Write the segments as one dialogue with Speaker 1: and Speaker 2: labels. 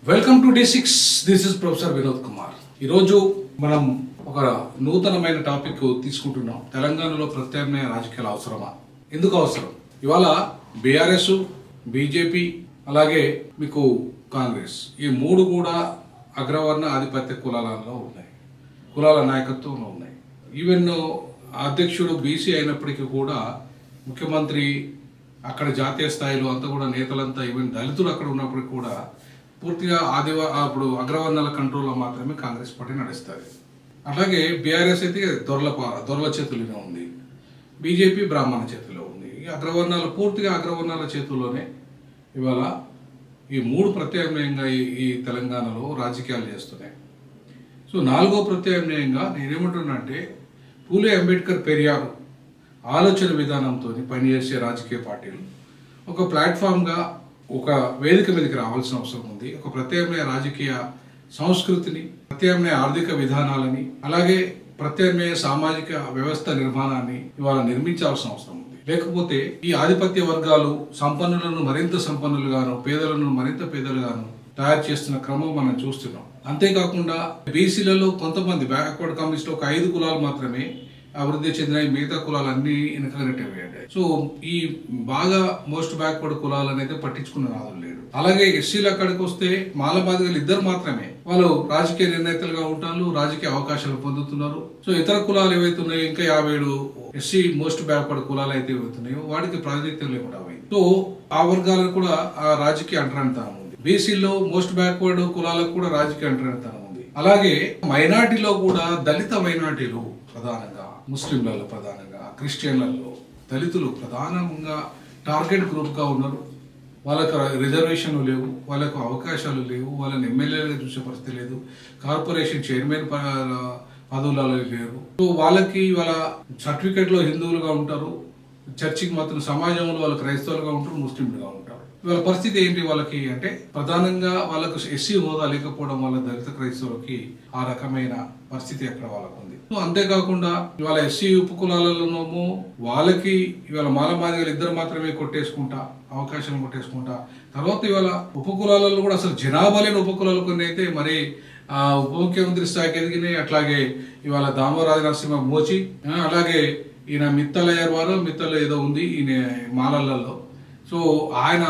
Speaker 1: Welcome to D6. This is professor Vinod Kumar. ఈరోజు మనం ఒక నూతనమైన టాపిక్ తీసుకుంటున్నాం. తెలంగాణలో ప్రత్యామ్నాయ రాజకీయాలు అవసరమా? ఎందుకు అవసరం? ఇవాళ బీఆర్ఎస్, బీజేపీ అలాగే మీకు కాంగ్రెస్, ఈ మూడు కూడా అగ్రవర్ణ ఆధిపత్య కులాలలో ఉన్నాయి, కులాల నాయకత్వంలో ఉన్నాయి. ఈవెన్ అధ్యక్షుడు బీసీ అయినప్పటికీ కూడా ముఖ్యమంత్రి అక్కడ జాతీయ స్థాయిలో అంతా కూడా నేతలంతా ఈవెన్ దళితులు అక్కడ ఉన్నప్పటికీ కూడా పూర్తిగా అప్పుడు అగ్రవర్ణాల కంట్రోల్లో మాత్రమే కాంగ్రెస్ పార్టీ నడుస్తుంది. అలాగే బీఆర్ఎస్ అయితే దొరల చేతుల్లోనే ఉంది, బీజేపీ బ్రాహ్మణ చేతిలో ఉంది. అగ్రవర్ణాలు పూర్తిగా అగ్రవర్ణాల చేతుల్లోనే ఇవాళ ఈ మూడు ప్రత్యామ్నాయంగా ఈ తెలంగాణలో రాజకీయాలు చేస్తున్నాయి. సో నాలుగో ప్రత్యామ్నాయంగా నేనేమంటున్నా అంటే పూలే అంబేద్కర్ పెరియార్ ఆలోచన విధానంతో పనిచేసే రాజకీయ పార్టీలు ఒక ప్లాట్ఫామ్గా ఒక వేదిక మీదకి రావాల్సిన అవసరం ఉంది. ఒక ప్రత్యామ్నాయ రాజకీయ సంస్కృతిని, ప్రత్యామ్నాయ ఆర్థిక విధానాలని, అలాగే ప్రత్యామ్నాయ సామాజిక వ్యవస్థ నిర్మాణాన్ని ఇవాళ నిర్మించాల్సిన అవసరం ఉంది. లేకపోతే ఈ ఆధిపత్య వర్గాలు సంపన్నులను మరింత సంపన్నులుగాను, పేదలను మరింత పేదలుగాను తయారు చేస్తున్న క్రమం మనం చూస్తున్నాం. అంతేకాకుండా బీసీలలో కొంతమంది బ్యాక్వర్డ్ కమ్యూనిస్ట్ ఒక 5 కులాలు మాత్రమే అభివృద్ధి చెందిన మిగతా కులాలన్నీ వెనకగనట్టేవేయండి. సో ఈ బాగా మోస్ట్ బ్యాక్వర్డ్ కులాలను అయితే పట్టించుకున్న నాదులు లేడు. అలాగే ఎస్సీలు అక్కడికి వస్తే మాలమాదిగలు ఇద్దరు మాత్రమే వాళ్ళు రాజకీయ నిర్ణేతలుగా ఉంటారు, రాజకీయ అవకాశాలు పొందుతున్నారు. సో ఇతర కులాలు ఏవైతే ఉన్నాయో ఇంకా 57 ఎస్సీ మోస్ట్ బ్యాక్వర్డ్ కులాలు అయితే ఏవైతున్నాయో వాటికి ప్రాతినిధ్యం లేకుండా పోయింది. సో ఆ వర్గాలకు కూడా ఆ రాజకీయ అంటరానితనం ఉంది. బీసీలో మోస్ట్ బ్యాక్వర్డ్ కులాలకు కూడా రాజకీయ అంటరానితనం ఉంది. అలాగే మైనార్టీలో కూడా దళిత మైనార్టీలు ప్రధానంగా, ముస్లింలలో ప్రధానంగా, క్రిస్టియన్లలో దళితులు ప్రధానంగా టార్గెట్ గ్రూప్గా ఉన్నారు. వాళ్ళకు రిజర్వేషన్లు లేవు, వాళ్ళకు అవకాశాలు లేవు, వాళ్ళని ఎమ్మెల్యేలుగా చూసే పరిస్థితి లేదు, కార్పొరేషన్ చైర్మన్ పదవులలో లేరు. సో వాళ్ళకి వాళ్ళ సర్టిఫికేట్లో హిందువులుగా ఉంటారు, చర్చికి మాత్రం సమాజంలో వాళ్ళు క్రైస్తవులుగా ఉంటారు, ముస్లింలుగా ఉంటారు. వాళ్ళ పరిస్థితి ఏంటి వాళ్ళకి అంటే ప్రధానంగా వాళ్ళకు ఎస్సీ హోదా లేకపోవడం వల్ల దళిత క్రైస్తవులకి ఆ రకమైన పరిస్థితి అక్కడ వాళ్ళకు ఉంది. అంతేకాకుండా ఇవాళ ఎస్సీ ఉపకులాలలోనూ వాళ్ళకి ఇవాళ మాలమాదిగలు ఇద్దరు మాత్రమే కొట్టేసుకుంటా అవకాశం కొట్టేసుకుంటా, తర్వాత ఇవాళ ఉపకులాలలో కూడా అసలు జనాభా లేని ఉపకులాలు కొన్ని అయితే మరి ఆ ఉప ముఖ్యమంత్రి స్థాయికి ఎదిగినాయి. అట్లాగే ఇవాళ దామోరాజ నరసింహ మోచి, అలాగే ఈయన మిత్తలయ్యారు వారు మిత్తలు ఏదో ఉంది ఈయన మాలలలో. సో ఆయన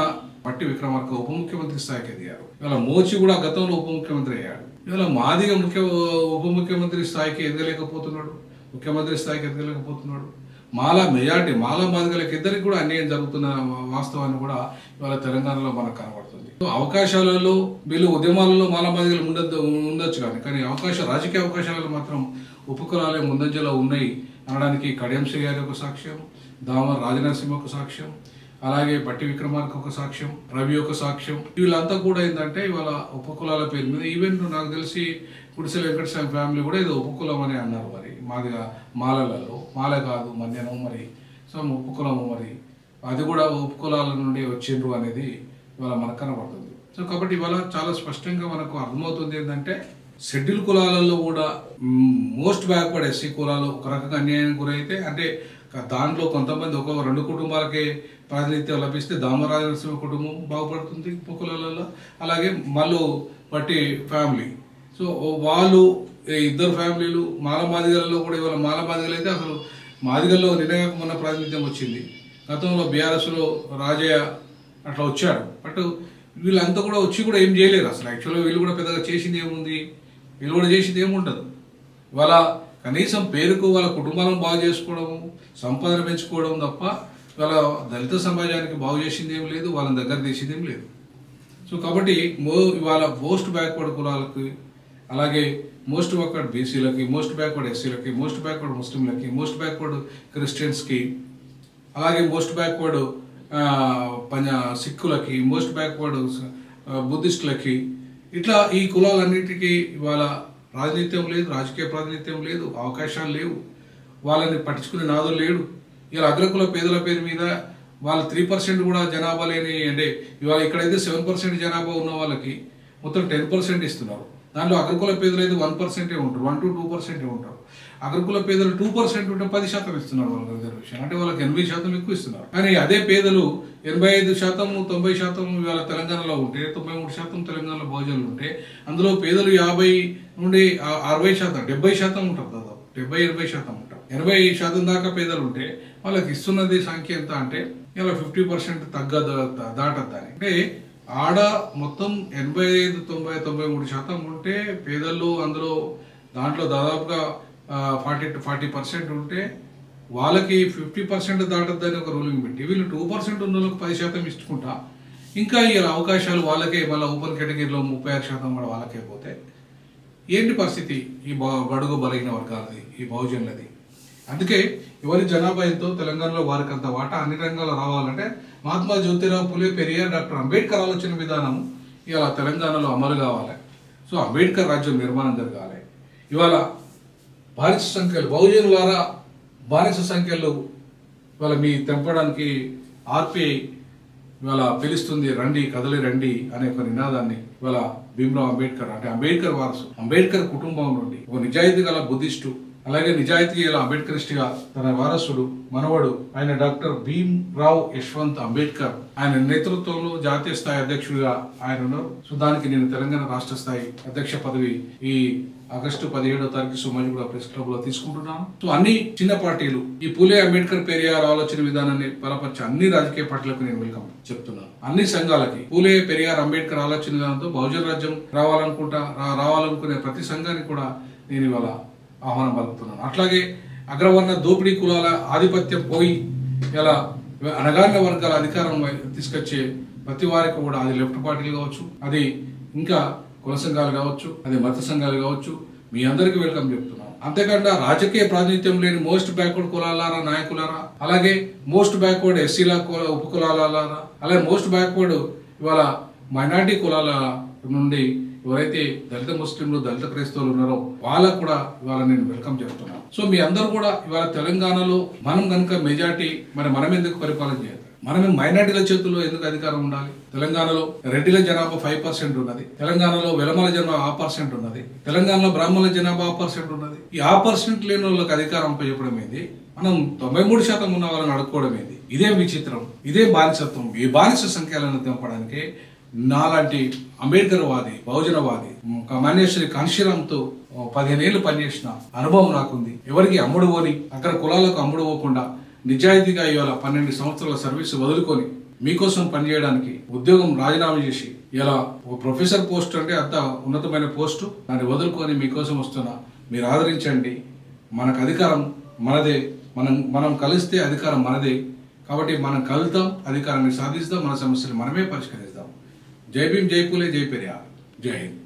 Speaker 1: పట్టి విక్రమార్క ఉప ముఖ్యమంత్రి స్థాయికి ఎదిగారు. ఇవాళ మోచి కూడా గతంలో ఉప ముఖ్యమంత్రి అయ్యాడు. ఇవాళ మాదిగ ఉప ముఖ్యమంత్రి స్థాయికి ఎదగలేకపోతున్నాడు, ముఖ్యమంత్రి స్థాయికి ఎదగలేకపోతున్నాడు. మెజార్టీ మాదిగలకు ఇద్దరికి కూడా అన్యాయం జరుగుతున్న వాస్తవాన్ని కూడా ఇవాళ తెలంగాణలో మనకు కనబడుతుంది. అవకాశాలలో వీళ్ళు ఉద్యమాలలో మాదిగలు ఉండొచ్చు కానీ రాజకీయ అవకాశాలలో మాత్రం ఉపకులాలే ముందంజలో ఉన్నాయి అనడానికి కడియం శ్రీ గారి ఒక సాక్ష్యం, దామర్ రాజనరసింహ ఒక సాక్ష్యం, అలాగే బట్టి విక్రమార్క ఒక సాక్ష్యం, రవి ఒక సాక్ష్యం. వీళ్ళంతా కూడా ఏంటంటే ఇవాళ ఉపకులాల పేరు మీద ఈవెన్ నాకు తెలిసి గుడిసెల వెంకటస్వామి ఫ్యామిలీ కూడా ఏదో ఉపకులం అని అన్నారు. మరి మాదిగా మాలలలో మాల కాదు మధ్యాహ్నం మరి సో ఉపకులము, మరి అది కూడా ఉపకులాల నుండి వచ్చిండ్రు అనేది ఇవాళ మనకు కనబడుతుంది. సో కాబట్టి ఇవాళ చాలా స్పష్టంగా మనకు అర్థమవుతుంది ఏంటంటే షెడ్యూల్ కులాలలో కూడా మోస్ట్ బ్యాక్వర్డ్ ఎస్సీ కులాలు ఒక రకంగా అన్యాయానికి గురైతే, అంటే దాంట్లో కొంతమంది ఒక 2 కుటుంబాలకే ప్రాతినిధ్యం లభిస్తే దామరాజ నరసింహ కుటుంబం బాగుపడుతుంది ఉపకులాలలో. అలాగే మళ్ళీ బట్టి ఫ్యామిలీ, సో వాళ్ళు ఇద్దరు ఫ్యామిలీలు మాదిగలలో కూడా ఇవాళ మాదిగలు అయితే అసలు మాదిగల్లో నిర్ణయాత్మక ప్రాతినిధ్యం వచ్చింది. గతంలో బీఆర్ఎస్లో రాజయ్య అట్లా వచ్చాడు, బట్ వీళ్ళంతా కూడా వచ్చి కూడా ఏం చేయలేరు అసలు. యాక్చువల్గా వీళ్ళు కూడా పెద్దగా చేసింది ఏముంది, వీళ్ళు కూడా చేసింది ఏముండదు. ఇవాళ కనీసం పేరుకు వాళ్ళ కుటుంబాలను బాగు చేసుకోవడము, సంపాదన పెంచుకోవడం తప్ప వాళ్ళ దళిత సమాజానికి బాగు చేసింది ఏం లేదు, వాళ్ళని దగ్గర తీసింది ఏం లేదు. సో కాబట్టి ఇవాళ మోస్ట్ బ్యాక్వర్డ్ కులాలకి, అలాగే మోస్ట్ బ్యాక్వర్డ్ బీసీలకి, మోస్ట్ బ్యాక్వర్డ్ ఎస్సీలకి, మోస్ట్ బ్యాక్వర్డ్ ముస్లింలకి, మోస్ట్ బ్యాక్వర్డ్ క్రిస్టియన్స్కి, అలాగే మోస్ట్ బ్యాక్వర్డ్ సిక్కులకి, మోస్ట్ బ్యాక్వర్డ్ బుద్ధిస్టులకి, ఇట్లా ఈ కులాలన్నిటికీ ఇవాళ ప్రాతినిధ్యం లేదు, రాజకీయ ప్రాతినిధ్యం లేదు, అవకాశాలు లేవు, వాళ్ళని పట్టించుకునే నాదులు లేడు. ఇలా అగ్రకుల పేదల పేరు మీద వాళ్ళ 3% కూడా జనాభా లేని, అంటే ఇవాళ ఇక్కడైతే 7% జనాభా ఉన్న వాళ్ళకి మొత్తం 10% ఇస్తున్నారు. దాంట్లో అగ్రకుల పేదలు అయితే 1% ఉంటారు, 1 to 2% ఉంటారు. అగ్రకుల పేదలు 2% ఉంటే 10% ఇస్తున్నారు వాళ్ళకి రిజర్వేషన్, అంటే వాళ్ళకి 80% ఎక్కువ ఇస్తున్నారు. కానీ అదే పేదలు 85%, 90% ఇవాళ తెలంగాణలో ఉంటే, 93% తెలంగాణలో బహుజనులు ఉంటే, అందులో పేదలు 50 నుండి 60%, 70% ఉంటారు. దాదాపు 70-80% ఉంటారు. 80% దాకా పేదలు ఉంటే వాళ్ళకి ఇస్తున్నది సంఖ్య ఎంత అంటే ఇలా 50% దాటద్దని. అంటే ఆడ మొత్తం 85-90-93% ఉంటే పేదలు, అందులో దాంట్లో దాదాపుగా 40% ఉంటే వాళ్ళకి 50% దాటద్దని ఒక రూలింగ్ పెట్టి వీళ్ళు 2% ఉన్న వాళ్ళకి 10% ఇచ్చుకుంటా ఇంకా ఈ అవకాశాలు వాళ్ళకే, మళ్ళీ ఓపెన్ కేటగిరీలో 36% కూడా వాళ్ళకే పోతే ఏంటి పరిస్థితి ఈ బడుగు బలహీన వర్గాలది, ఈ బహుజనులది? అందుకే ఎవరి జనాభా ఎంతో తెలంగాణలో వారికి అంత వాటా అన్ని రంగాల్లో రావాలంటే మహాత్మా జ్యోతిరావు పులే, పెరియార్, డాక్టర్ అంబేద్కర్ ఆలోచన విధానం ఇవాళ తెలంగాణలో అమలు కావాలి. సో అంబేద్కర్ రాజ్యం నిర్మాణం జరగాలి. ఇవాళ బానిస సంఖ్యలు, బహుజనులారా బానిస సంఖ్యలు ఇవాళ మీ తెంపడానికి ఆర్పిఐ ఇవాళ పిలుస్తుంది, రండి కదలి రండి అనే ఒక నినాదాన్ని ఇవాళ భీమ్రావ్ అంబేద్కర్, అంటే అంబేద్కర్ వారసు, అంబేద్కర్ కుటుంబం నుండి ఒక నిజాయితీ గల బుద్ధిస్టు, అలాగే నిజాయితీ గల అంబేద్కరిస్ట్గా తన వారసుడు మనవడు ఆయన డాక్టర్ భీమ్రావ్ యశ్వంత్ అంబేద్కర్, ఆయన నేతృత్వంలో జాతీయ స్థాయి అధ్యక్షుడిగా ఆయన ఉన్నారు. సో దానికి నేను తెలంగాణ రాష్ట్ర స్థాయి అధ్యక్ష పదవి ఈ ఆగస్టు 17వ తారీఖు సోమాజిగూడ ప్రెస్ క్లబ్ లో తీసుకుంటున్నాను. సో అన్ని చిన్న పార్టీలు ఈ పూలే, అంబేద్కర్, పెరియార్ ఆలోచన విధానాన్ని బలపరిచే అన్ని రాజకీయ పార్టీలకు నేను వెల్కమ్ చెప్తున్నాను. అన్ని సంఘాలకి పూలే, పెరియార్, అంబేద్కర్ ఆలోచన విధానంతో బహుజన రాజ్యం రావాలనుకునే ప్రతి సంఘానికి కూడా నేను ఇవాళ ఆహ్వానం పలుకుతున్నాను. అట్లాగే అగ్రవర్ణ దోపిడీ కులాల ఆధిపత్యం పోయి ఇలా అణగారిన వర్గాల అధికారం తీసుకొచ్చే ప్రతి వారికి కూడా, అది లెఫ్ట్ పార్టీలు కావచ్చు, అది ఇంకా కుల సంఘాలు కావచ్చు, అది మత సంఘాలు కావచ్చు, మీ అందరికీ వెల్కమ్ చెప్తున్నాను. అంతేకాకుండా రాజకీయ ప్రాతినిధ్యం లేని మోస్ట్ బ్యాక్వర్డ్ కులాలారా నాయకులారా, అలాగే మోస్ట్ బ్యాక్వర్డ్ ఎస్సీల ఉపకులాలారా, అలాగే మోస్ట్ బ్యాక్వర్డ్ ఇవాళ మైనార్టీ కులాల నుండి ఎవరైతే దళిత ముస్లింలు, దళిత క్రైస్తవులు ఉన్నారో వాళ్ళకు కూడా ఇవాళ నేను వెల్కమ్ చెప్తున్నాను. సో మీ అందరూ కూడా ఇవాళ తెలంగాణలో మనం కనుక మెజార్టీ, మరి మనం ఎందుకు పరిపాలన చేయాలి? మనం మైనార్టీల చేతుల్లో ఎందుకు అధికారం ఉండాలి? తెలంగాణలో రెడ్డిల జనాభా 5% ఉన్నది, తెలంగాణలో వెలమల జనాభా 1% ఉన్నది, తెలంగాణలో బ్రాహ్మణుల జనాభా 1% ఉన్నది. ఈ 1% లేని వాళ్ళకి అధికారం చెప్పడం ఏంది? మనం 93% ఉన్న వాళ్ళని అడుక్కోవడం ఏంది? ఇదే విచిత్రం, ఇదే బానిసత్వం. ఈ బానిస సంఖ్యలను తెంపడానికి నాలాంటి అంబేద్కర్ వాది, బహుజనవాది మాన్యశ్రీ కాంశీరామ్తో 15 ఏళ్ళు పనిచేసిన అనుభవం నాకుంది. ఎవరికి అమ్ముడు పోని, అక్కడ కులాలకు అమ్ముడు పోకుండా నిజాయితీగా ఇవాళ 12 సంవత్సరాల సర్వీస్ వదులుకొని మీకోసం పనిచేయడానికి ఉద్యోగం రాజీనామా చేసి ఇలా ఒక ప్రొఫెసర్ పోస్ట్ అంటే అంత ఉన్నతమైన పోస్టు, దాన్ని వదులుకొని మీకోసం వస్తున్నా. మీరు ఆదరించండి. మనకు అధికారం మనదే, మనం కలిస్తే అధికారం మనదే. కాబట్టి మనం కలుద్దాం, అధికారాన్ని సాధిస్తాం, మన సమస్యలు మనమే పరిష్కరిస్తాం. జై భీమ్, జై పూలే, జై పెరియార్, జై హింద్.